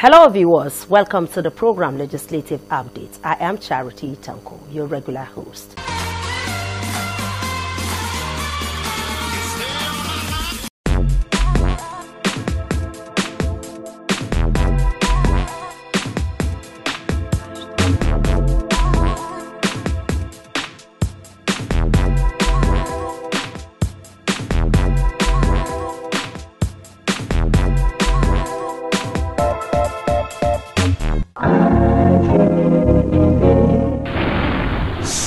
Hello viewers, welcome to the program Legislative Updates. I am Charity Tanko, your regular host.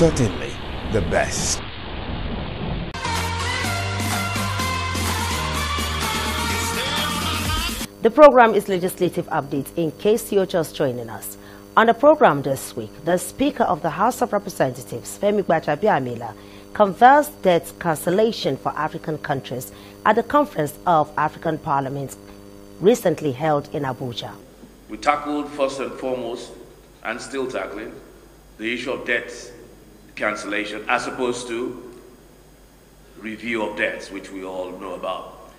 Certainly the best. The program is Legislative Updates in case you're just joining us. On the program this week, the Speaker of the House of Representatives, Femi Gbajabiamila, conversed debt cancellation for African countries at the Conference of African Parliaments recently held in Abuja. We tackled first and foremost, and still tackling, the issue of debt cancellation as opposed to review of debts, which we all know about.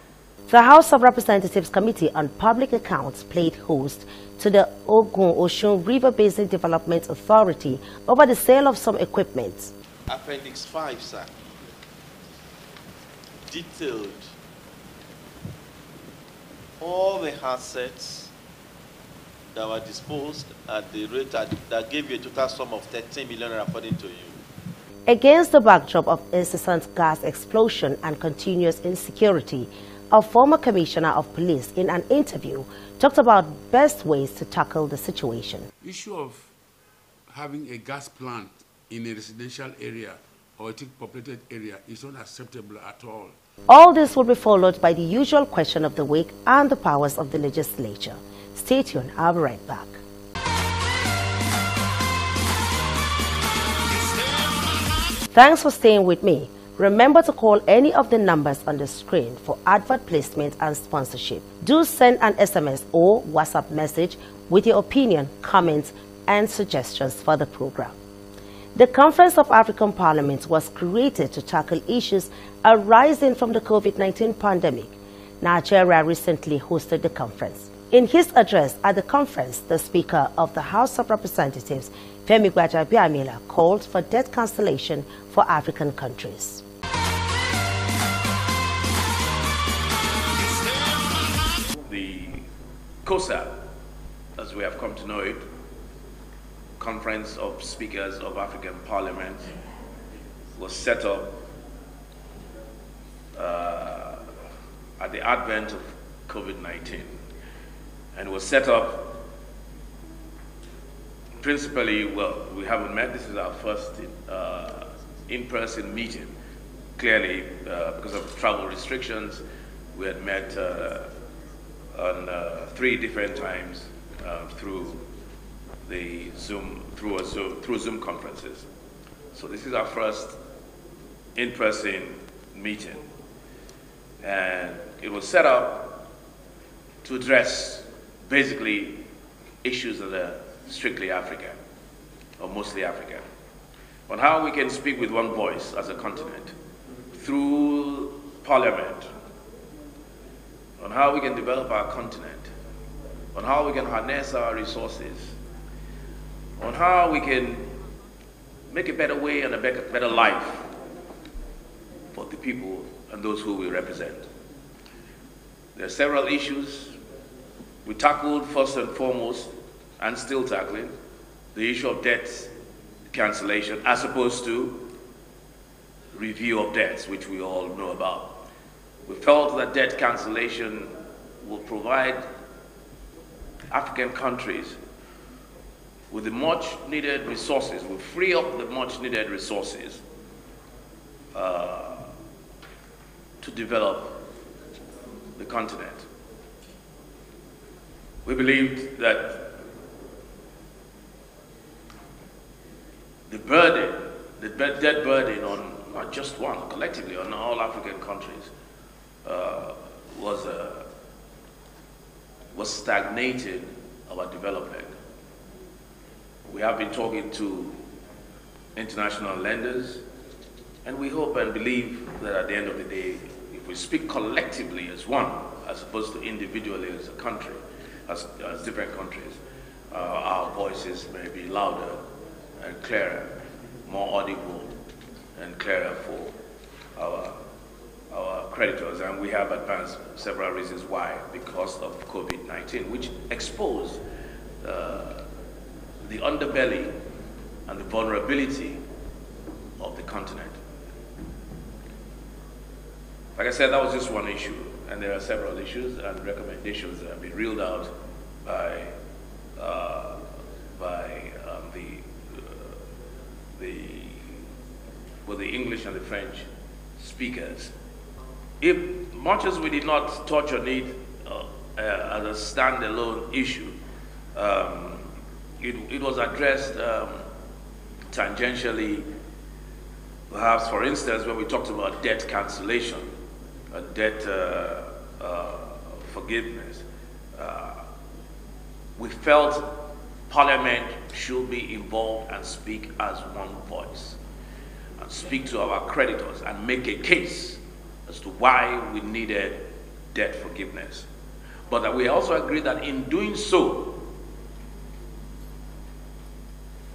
The House of Representatives Committee on Public Accounts played host to the Ogun-Osun River Basin Development Authority over the sale of some equipment. Appendix 5, sir, detailed all the assets that were disposed at the rate that gave you a total sum of 13 million according to you. Against the backdrop of incessant gas explosion and continuous insecurity, a former commissioner of police in an interview talked about best ways to tackle the situation. The issue of having a gas plant in a residential area or a thick populated area is not acceptable at all. All this will be followed by the usual question of the week and the powers of the legislature. Stay tuned, I'll be right back. Thanks for staying with me. Remember to call any of the numbers on the screen for advert placement and sponsorship. Do send an SMS or WhatsApp message with your opinion, comments, and suggestions for the program. The Conference of African Parliaments was created to tackle issues arising from the COVID-19 pandemic. Nigeria recently hosted the conference. In his address at the conference, the Speaker of the House of Representatives, Femi Gbajabiamila, called for debt cancellation for African countries. The COSAP, as we have come to know it, Conference of Speakers of African Parliaments, was set up at the advent of COVID-19, and was set up principally, well, we haven't met. This is our first in-person meeting. Clearly, because of travel restrictions, we had met on 3 different times through Zoom conferences. So this is our first in-person meeting, and it was set up to address basically issues that are strictly African, or mostly African, on how we can speak with one voice as a continent through Parliament, on how we can develop our continent, on how we can harness our resources, on how we can make a better way and a better life for the people and those who we represent. There are several issues. We tackled first and foremost, and still tackling, the issue of debt cancellation as opposed to review of debts, which we all know about. We felt that debt cancellation will provide African countries with the much needed resources, will free up the much needed resources to develop the continent. We believed that the debt burden on not just one, collectively on all African countries, was stagnated our development. We have been talking to international lenders, and we hope and believe that at the end of the day, if we speak collectively as one, as opposed to individually as a country, as different countries, our voices may be louder and clearer, more audible and clearer for our creditors. And we have advanced several reasons why, because of COVID-19, which exposed the underbelly and the vulnerability of the continent. Like I said, that was just one issue, and there are several issues and recommendations that have been reeled out by the English and the French speakers. If much as we did not touch on it as a standalone issue, it was addressed tangentially, perhaps, for instance, when we talked about debt cancellation, debt forgiveness. We felt Parliament should be involved and speak as one voice, and speak to our creditors and make a case as to why we needed debt forgiveness. But that we also agreed that in doing so,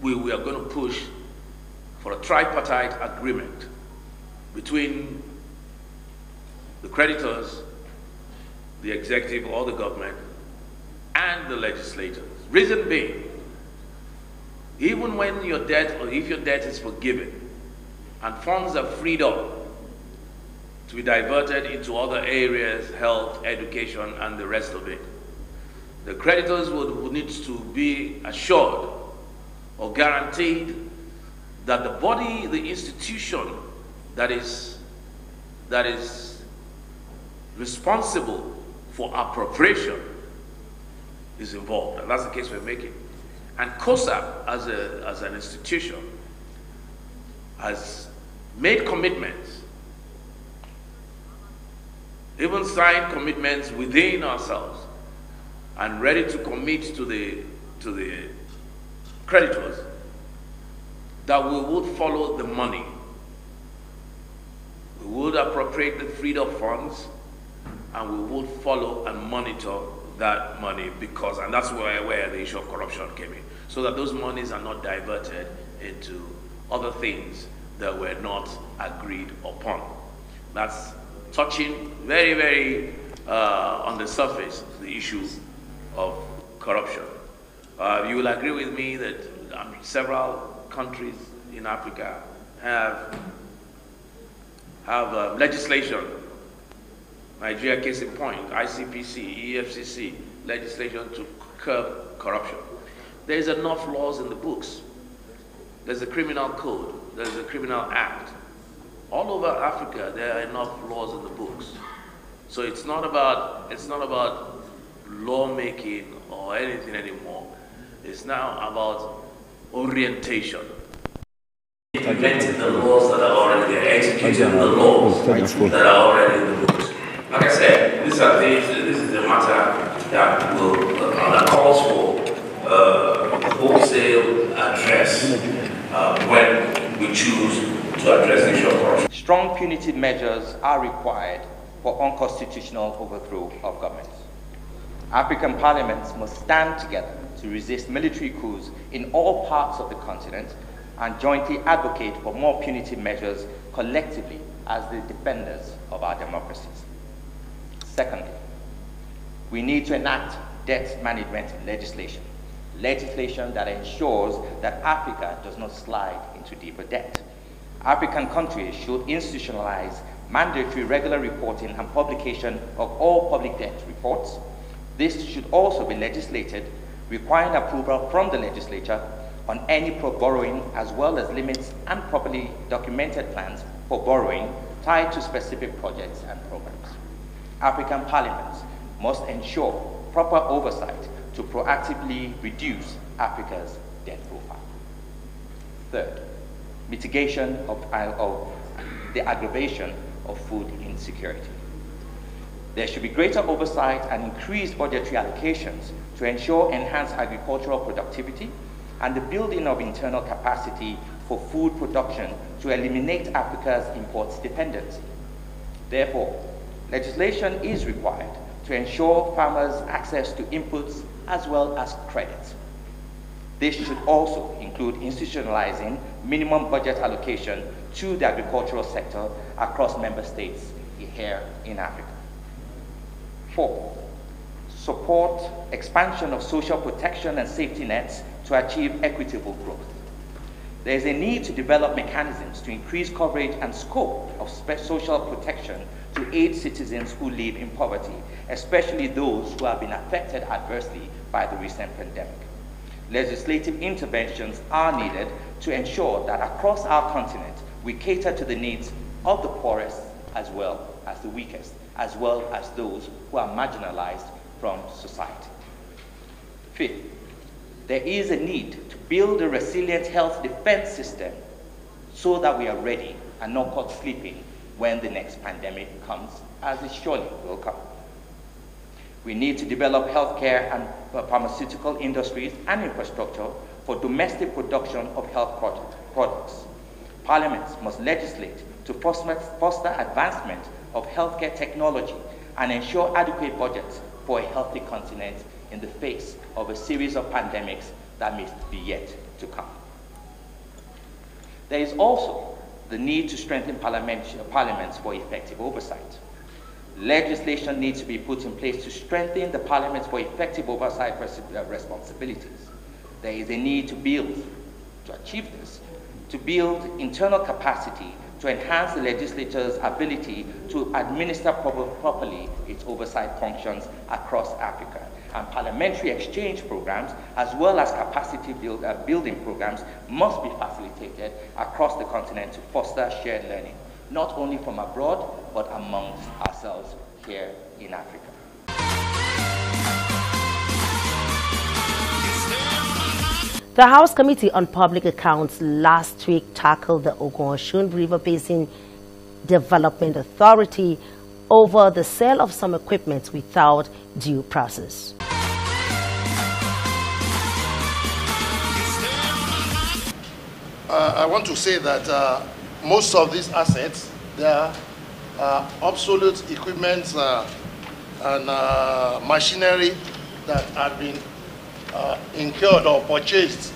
we are going to push for a tripartite agreement between the creditors, the executive or the government, and the legislators. Reason being, even when your debt, or if your debt is forgiven and funds are freed up to be diverted into other areas, health, education, and the rest of it, the creditors would need to be assured or guaranteed that the body, the institution that is responsible for appropriation is involved, and that's the case we're making. And COSAP, as an institution, has made commitments, even signed commitments within ourselves, and ready to commit to the creditors that we would follow the money. We would appropriate the freed up funds, and we would follow and monitor that money, because, and that's where the issue of corruption came in, so that those monies are not diverted into other things that were not agreed upon. That's touching very, very on the surface the issue of corruption. You will agree with me that several countries in Africa have legislation. Nigeria, case in point, ICPC, EFCC, legislation to curb corruption. There's enough laws in the books. There's a criminal code, there's a criminal act. All over Africa, there are enough laws in the books. So it's not about lawmaking or anything anymore. It's now about orientation. Implementing the laws that are already there, executing the laws that are already in the books. Like I said, this is a matter that calls for wholesale address when we choose to address the issue of corruption. Strong punitive measures are required for unconstitutional overthrow of governments. African parliaments must stand together to resist military coups in all parts of the continent and jointly advocate for more punitive measures collectively as the defenders of our democracies. Secondly, we need to enact debt management legislation that ensures that Africa does not slide into deeper debt. African countries should institutionalize mandatory regular reporting and publication of all public debt reports. This should also be legislated, requiring approval from the legislature on any pro-borrowing, as well as limits and properly documented plans for borrowing tied to specific projects and programs. African parliaments must ensure proper oversight to proactively reduce Africa's debt profile. Third, mitigation of the aggravation of food insecurity. There should be greater oversight and increased budgetary allocations to ensure enhanced agricultural productivity and the building of internal capacity for food production to eliminate Africa's imports dependency. Therefore, legislation is required to ensure farmers access to inputs as well as credit. This should also include institutionalizing minimum budget allocation to the agricultural sector across member states here in Africa. 4, support expansion of social protection and safety nets to achieve equitable growth. There is a need to develop mechanisms to increase coverage and scope of social protection to aid citizens who live in poverty, especially those who have been affected adversely by the recent pandemic. Legislative interventions are needed to ensure that across our continent, we cater to the needs of the poorest as well as the weakest, as well as those who are marginalized from society. 5th, there is a need to build a resilient health defense system so that we are ready and not caught sleeping when the next pandemic comes, as it surely will come. We need to develop healthcare and pharmaceutical industries and infrastructure for domestic production of health products. Parliaments must legislate to foster advancement of healthcare technology and ensure adequate budgets for a healthy continent in the face of a series of pandemics that may be yet to come. There is also the need to strengthen parliaments for effective oversight. Legislation needs to be put in place to strengthen the parliaments for effective oversight responsibilities. There is a need to achieve this, to build internal capacity to enhance the legislature's ability to administer properly its oversight functions across Africa. And parliamentary exchange programs, as well as capacity building programs, must be facilitated across the continent to foster shared learning, not only from abroad, but amongst ourselves here in Africa. The House Committee on Public Accounts last week tackled the Ogun-Osun River Basin Development Authority over the sale of some equipment without due process. I want to say that most of these assets, they are obsolete equipment and machinery that have been incurred or purchased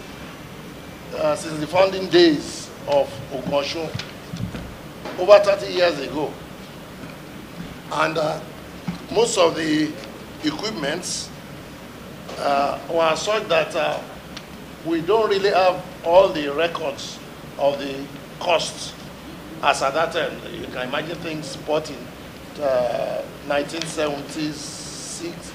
since the founding days of Ogun-Osun, over 30 years ago. And most of the equipments were such that we don't really have all the records of the costs as at that time. You can imagine things bought in 1976,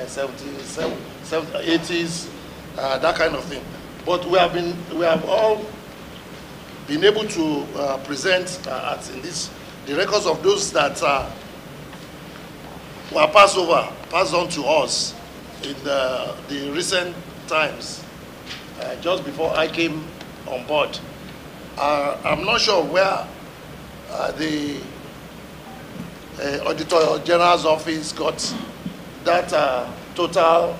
77, 80s, that kind of thing. But we have all been able to present the records of those that were passed on to us in the recent times, just before I came on board. I'm not sure where the Auditor General's office got that total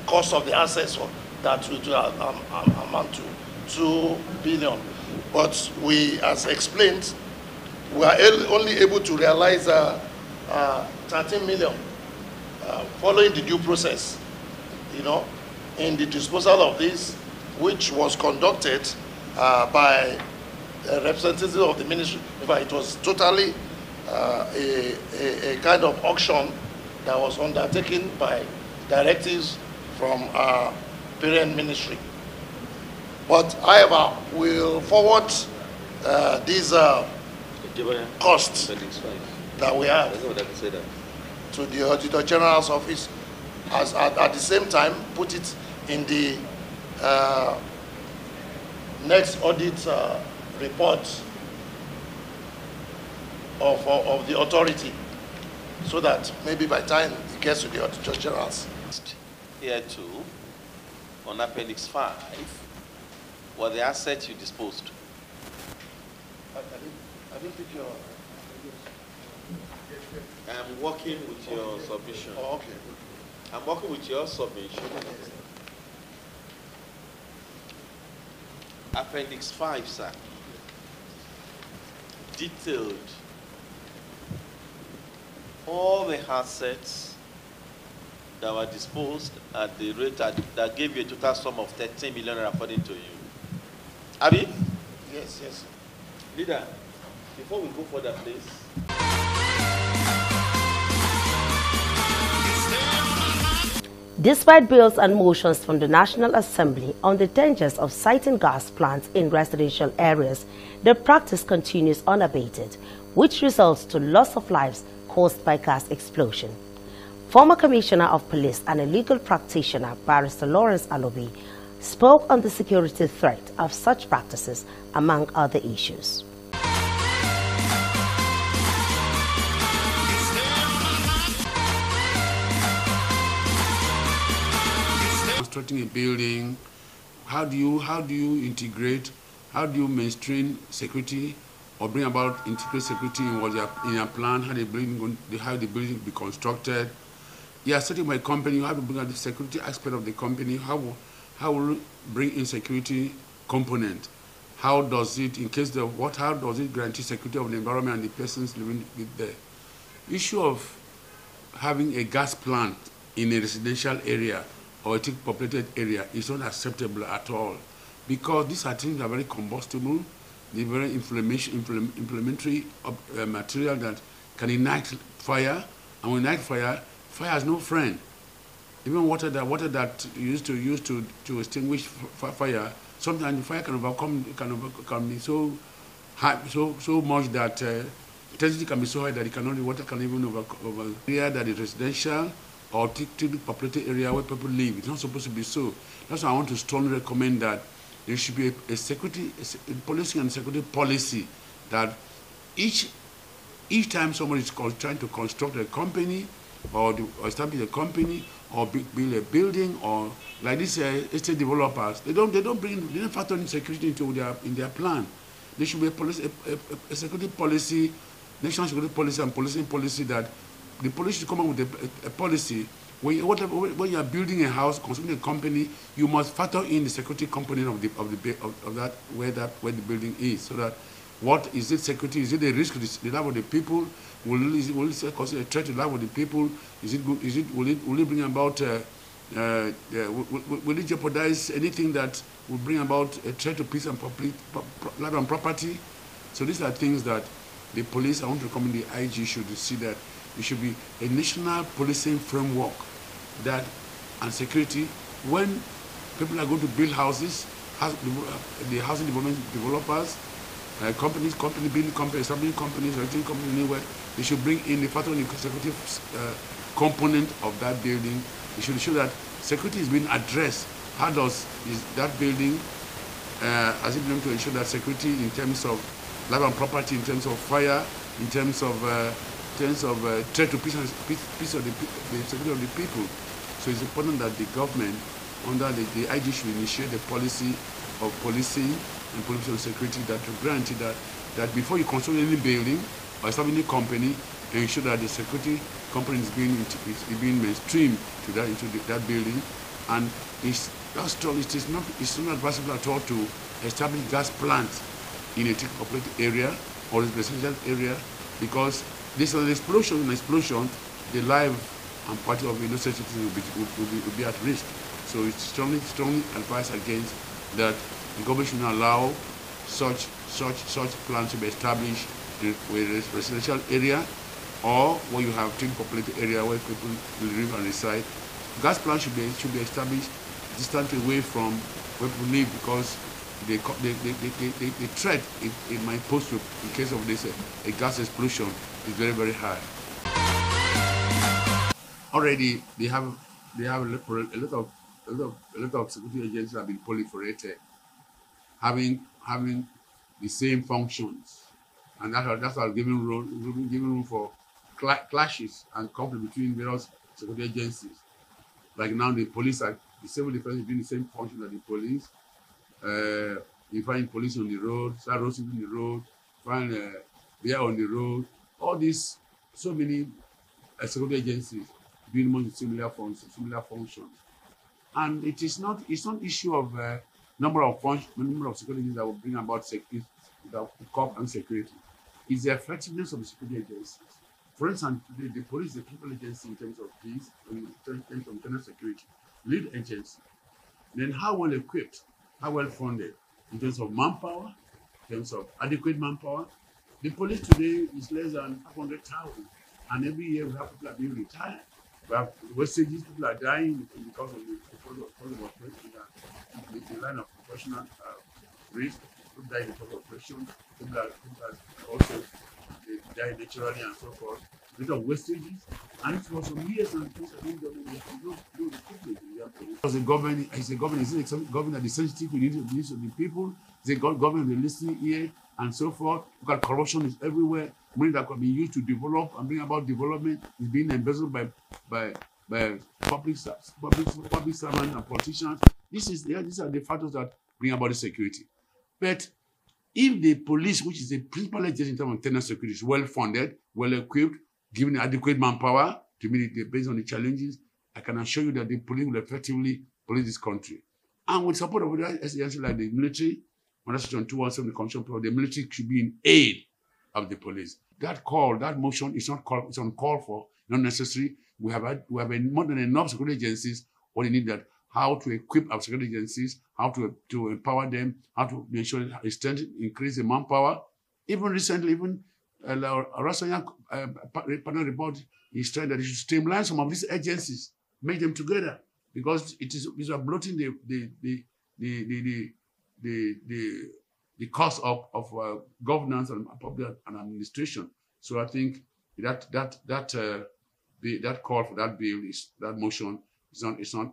cost of the assets that would amount to 2 billion. But we, as explained, we are only able to realize 13 million following the due process, in the disposal of this, which was conducted by a representative of the ministry. In fact, it was totally a kind of auction that was undertaken by directives from our parent ministry. But however, we'll forward these costs that we have to the Auditor General's office, as at the same time put it in the next audit report of the authority, so that maybe by the time it gets to the Auditor General's. Here too, on Appendix 5, were the assets you disposed. I didn't pick your... I'm working with your submission. Oh, okay. I'm working with your submission. Appendix 5, sir. Detailed all the assets that were disposed at the rate that gave you a total sum of 13 million according to you. Abi? Yes, yes. Leader, before we go further, please. Despite bills and motions from the National Assembly on the dangers of siting gas plants in residential areas, the practice continues unabated, which results to loss of lives caused by gas explosion. Former Commissioner of Police and a legal practitioner, Barrister Lawrence Alobi, spoke on the security threat of such practices, among other issues. Constructing a building, how do you integrate, how do you mainstream security or bring about integrated security in what in your plan, how the building be constructed. Yeah, setting my company, you have to bring out the security aspect of the company. How will you bring in security component? How does it, in case of what, how does it guarantee security of the environment and the persons living there? Issue of having a gas plant in a residential area or a thick populated area is not acceptable at all, because these are things that are very combustible, they're very inflammatory material that can ignite fire, and when ignite fire, fire has no friend. Even water that you used to use to extinguish fire, sometimes the fire can be so high, so much that intensity can be so high that the water can even over area that is residential or thickly populated area where people live. It's not supposed to be so. That's why I want to strongly recommend that there should be a security policy and security policy that each time somebody is trying to construct a company or establish a company or build a building, or like these estate developers, they don't factor in security into in their plan. There should be a security policy, national security policy and policing policy that the police should come up with a policy when you are building a house, constructing a company, you must factor in the security component of that where the building is, so that what is it security? Is it a risk to the life of the people? Will it cause a threat to the life of the people? Will it bring about will it jeopardize anything that will bring about a threat to peace and life and property? So these are things that the police, I want to recommend the IG should see that it should be a national policing framework that and security when people are going to build houses, the housing developers, building companies, establishing companies, renting companies anywhere, they should bring in the factor in the security component of that building. They should ensure that security is being addressed. How is that building has it been to ensure that security in terms of life and property, in terms of fire, in terms of threat to peace of the security of the people. So it's important that the government, under the IG, should initiate the policy of policing and police and security that will guarantee that before you construct any building or establish any company, ensure that the security component is being mainstreamed to that building, and it's not advisable at all to establish gas plants in a populated area or a residential area, because this is an explosion, the life and party of innocent citizens will be at risk. So it's strongly advised against that the government should not allow such plants to be established in a residential area or where you have thick populated area where people live and reside. Gas plants should be established distant away from where people live, because the threat it might pose to, in case of this a gas explosion, is very, very high. Already they have a lot of security agencies have been proliferated, having the same functions, and that's giving room for clashes and conflict between various security agencies. Like now the police the civil defense is doing the same function as the police. You find police on the road, SAROS on the road, find they are on the road. All these, so many security agencies doing more similar functions, and it's not issue of number of security agencies that will bring about security, that will curb insecurity. It's the effectiveness of the security agencies. For instance, the police is a critical agency in terms of peace, in terms of internal security, lead agency. Then how well equipped, how well funded in terms of manpower, in terms of adequate manpower. The police today is less than 500,000, and every year we have people are being retired. We have wastages, people are dying because of the line of professional risk. People die because of oppression. People are also die naturally and so forth. A bit of wastages, and for some years and things have been done. We have to do the privilege. Because the government is a government, is a government that is sensitive to the needs of the people. It's a government with a listening ear and so forth. Because corruption is everywhere. Money that can be used to develop and bring about development is being embezzled by public servants and politicians. These are the factors that bring about the security. But if the police, which is the principal agency in terms of internal security, is well funded, well equipped, given adequate manpower to meet it based on the challenges, I can assure you that the police will effectively police this country. And with support of other agencies like the military, under Section 217 of the Constitution, the military should be in aid of the police. That call, that motion is not called, it's uncalled for, not necessary. We have more than enough security agencies. What they need that how to equip our security agencies, how to empower them, how to make sure increase the manpower. Even recently, Rasanya panel report is trying that it should streamline some of these agencies, make them together, because these are bloating the cost of governance and public and administration. So I think that call for that bill that motion it's not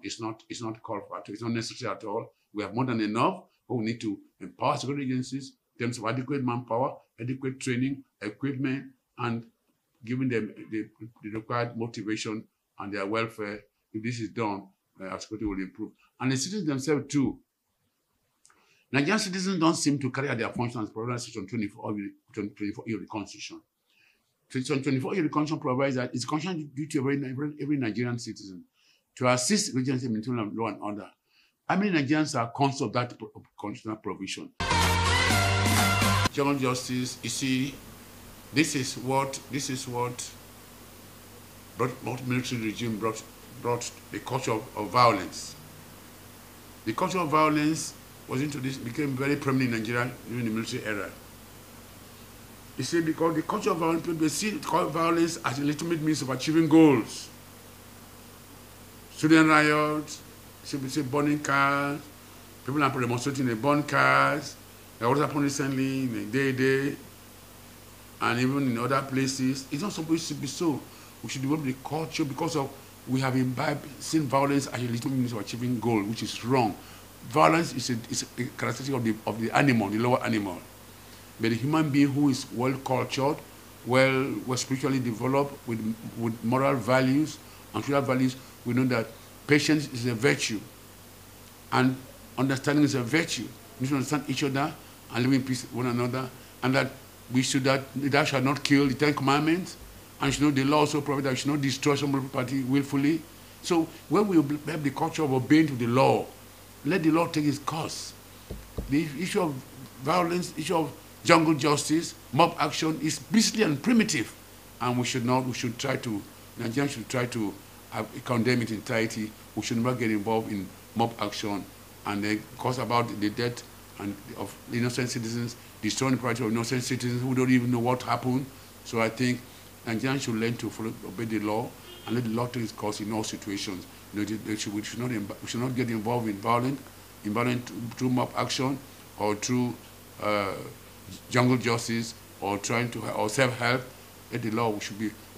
called for. It's not necessary at all. We have more than enough, but we need to empower security agencies in terms of adequate manpower, adequate training, equipment, and giving them the required motivation and their welfare. If this is done, our security will improve. And the citizens themselves too. Nigerian citizens don't seem to carry out their functions provided Section 24 of the Constitution. Section 24 of the Constitution provides that it's a constitutional duty of every Nigerian citizen to assist agencies in maintaining law and order. How many Nigerians are conscious of that constitutional provision? General justice, you see, this is what military regime brought the culture of violence. The culture of violence became very prominent in Nigeria during the military era. You see, because the culture of violence, people see violence as a legitimate means of achieving goals. Student riots, say burning cars, people are demonstrating, they burn cars. What happened recently in Day, and even in other places. It's not supposed to be so. We should develop the culture because we have imbibed seeing violence as a legitimate means of achieving goal, which is wrong. Violence is a characteristic of the animal, the lower animal. But the human being who is well cultured, well spiritually developed, with moral values and social values, we know that patience is a virtue and understanding is a virtue. We need to understand each other and live in peace with one another, and that thou shalt not kill, the 10 Commandments, and you know the law also provides that you should not destroy somebody's property willfully. So when we have the culture of obeying to the law, let the law take its course. The issue of violence, issue of jungle justice, mob action is beastly and primitive, and Nigerians should try to condemn it in entirety. We should never get involved in mob action and then cause about the death of innocent citizens, destroying the property of innocent citizens who don't even know what happened. So I think Nigerians should learn to obey the law and let the law take its course in all situations. We should not get involved in violence through mob action or through jungle justice or or self-help. Let the law, we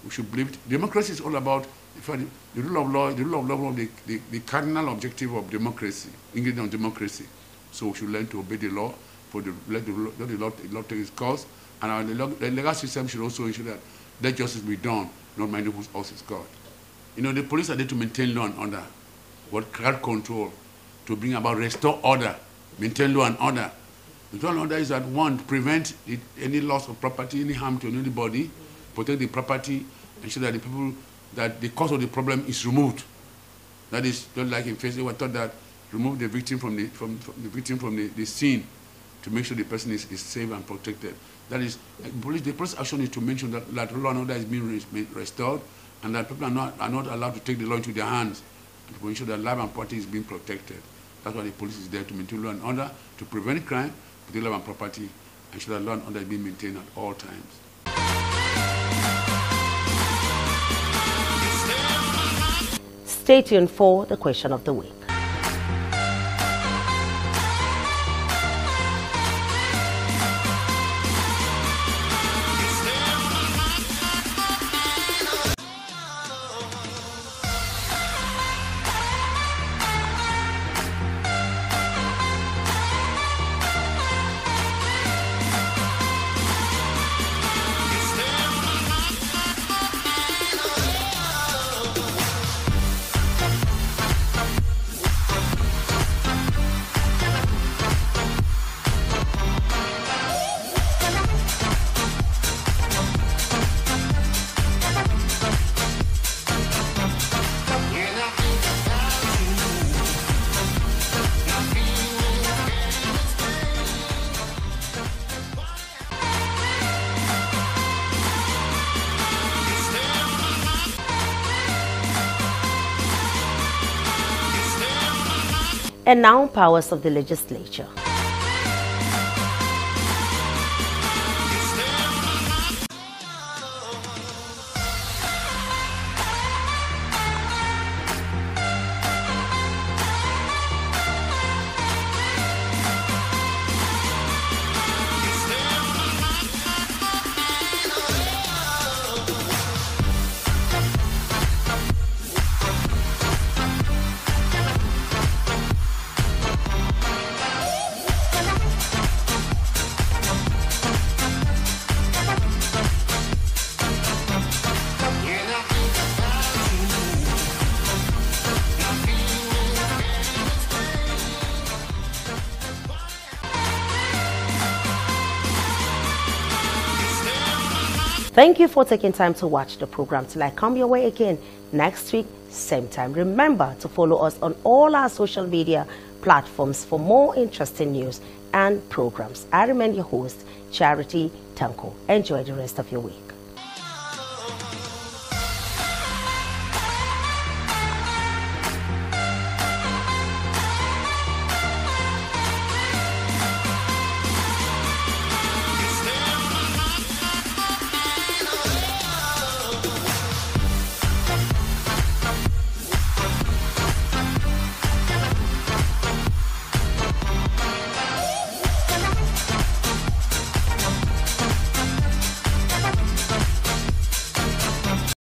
should believe democracy is all about the rule of law. The rule of law is the cardinal objective of democracy, ingredient of democracy. So we should learn to obey the law, let the law take its course, and the legal system should also ensure that let justice be done, not minding whose else is God. You know, the police are there to maintain law and order, crowd control, to bring about restore order, maintain law and order. The law and order is that one, prevent any loss of property, any harm to anybody, protect the property, ensure that the cause of the problem is removed. That is just like in Facebook, I thought that remove the victim from the scene, to make sure the person is safe and protected. That is, the police action is to make sure that law and order is being restored, and that people are not allowed to take the law into their hands, and to ensure that life and property is being protected. That's why the police is there, to maintain law and order, to prevent crime, protect life and property, and ensure that law and order is being maintained at all times. Stay tuned for the question of the week. And now, powers of the legislature. Thank you for taking time to watch the program. Till I come your way again next week, same time. Remember to follow us on all our social media platforms for more interesting news and programs. I remain your host, Charity Tanko. Enjoy the rest of your week.